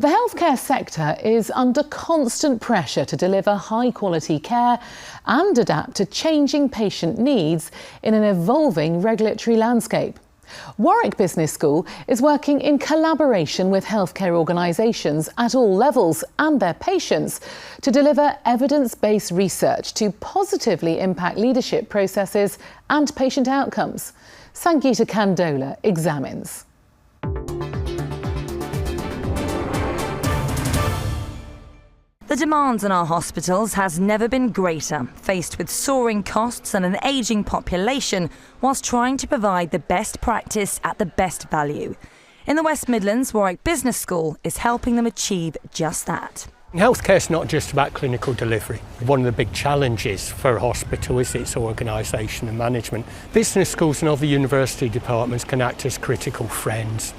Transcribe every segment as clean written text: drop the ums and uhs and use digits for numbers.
The healthcare sector is under constant pressure to deliver high-quality care and adapt to changing patient needs in an evolving regulatory landscape. Warwick Business School is working in collaboration with healthcare organisations at all levels and their patients to deliver evidence-based research to positively impact leadership processes and patient outcomes. Sangeeta Kandola examines. The demands on our hospitals has never been greater, faced with soaring costs and an ageing population, whilst trying to provide the best practice at the best value. In the West Midlands, Warwick Business School is helping them achieve just that. Healthcare is not just about clinical delivery. One of the big challenges for a hospital is its organisation and management. Business schools and other university departments can act as critical friends.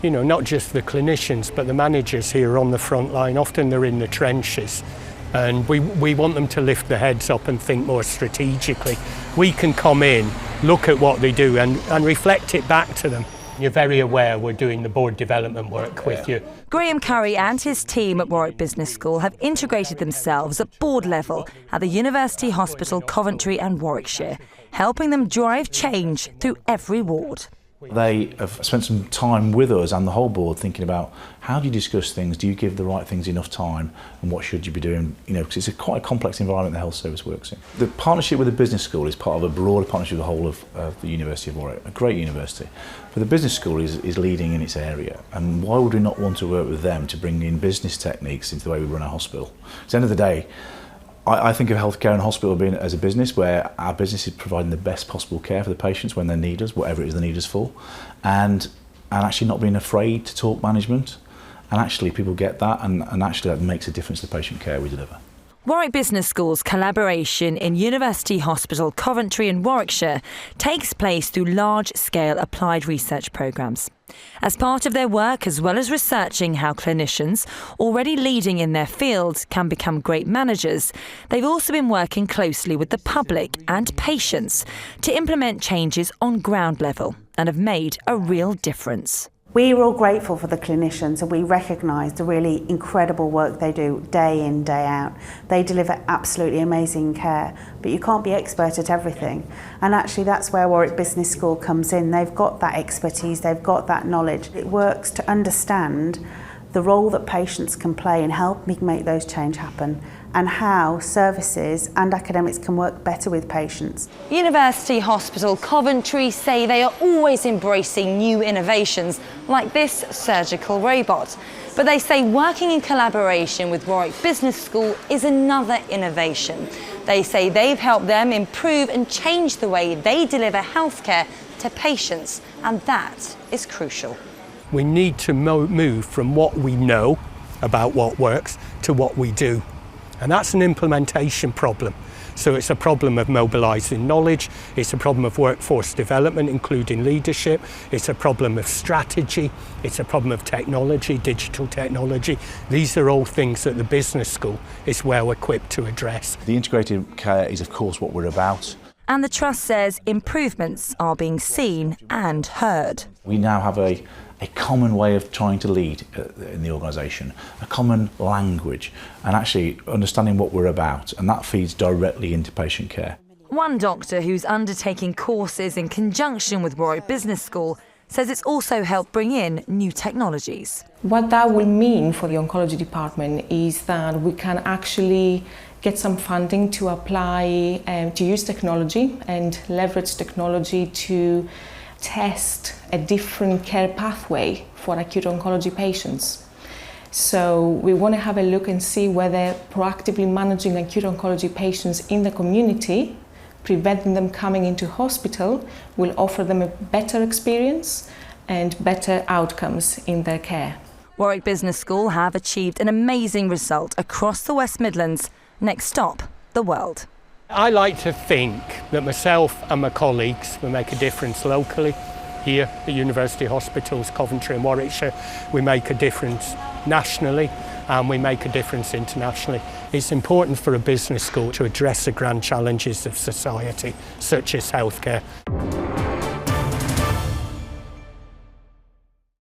You know, not just the clinicians, but the managers here on the front line. Often they're in the trenches, and we want them to lift their heads up and think more strategically. We can come in, look at what they do and reflect it back to them. You're very aware we're doing the board development work with you. Graeme Currie and his team at Warwick Business School have integrated themselves at board level at the University Hospital, Coventry and Warwickshire, helping them drive change through every ward. They have spent some time with us and the whole board thinking about how do you discuss things, do you give the right things enough time, and what should you be doing, you know, because it's quite a complex environment the health service works in. The partnership with the business school is part of a broader partnership with the whole of the University of Warwick, a great university. But the business school is leading in its area, and why would we not want to work with them to bring in business techniques into the way we run our hospital? At the end of the day, I think of healthcare and hospital being as a business where our business is providing the best possible care for the patients when they need us, whatever it is they need us for, and actually not being afraid to talk management. And actually people get that, and actually that makes a difference to the patient care we deliver. Warwick Business School's collaboration in University Hospital, Coventry and Warwickshire takes place through large-scale applied research programmes. As part of their work, as well as researching how clinicians, already leading in their fields, can become great managers, they've also been working closely with the public and patients to implement changes on ground level and have made a real difference. We're all grateful for the clinicians, and we recognise the really incredible work they do day in, day out. They deliver absolutely amazing care, but you can't be expert at everything. And actually that's where Warwick Business School comes in. They've got that expertise, they've got that knowledge. It works to understand the role that patients can play in helping make those change happen, and how services and academics can work better with patients. University Hospital Coventry say they are always embracing new innovations like this surgical robot. But they say working in collaboration with Warwick Business School is another innovation. They say they've helped them improve and change the way they deliver healthcare to patients, and that is crucial. We need to move from what we know about what works to what we do. And that's an implementation problem. So it's a problem of mobilising knowledge, it's a problem of workforce development, including leadership, it's a problem of strategy, it's a problem of technology, digital technology. These are all things that the business school is well equipped to address. The integrated care is of course what we're about. And the Trust says improvements are being seen and heard. We now have a common way of trying to lead in the organisation, a common language, and actually understanding what we're about, and that feeds directly into patient care. One doctor who's undertaking courses in conjunction with Warwick Business School says it's also helped bring in new technologies. What that will mean for the oncology department is that we can actually get some funding to apply, to use technology and leverage technology to test a different care pathway for acute oncology patients. So we want to have a look and see whether proactively managing acute oncology patients in the community, preventing them coming into hospital, will offer them a better experience and better outcomes in their care. Warwick Business School have achieved an amazing result across the West Midlands. Next stop, the world. I like to think that myself and my colleagues will make a difference locally here at University Hospitals, Coventry and Warwickshire. We make a difference nationally and we make a difference internationally. It's important for a business school to address the grand challenges of society, such as healthcare.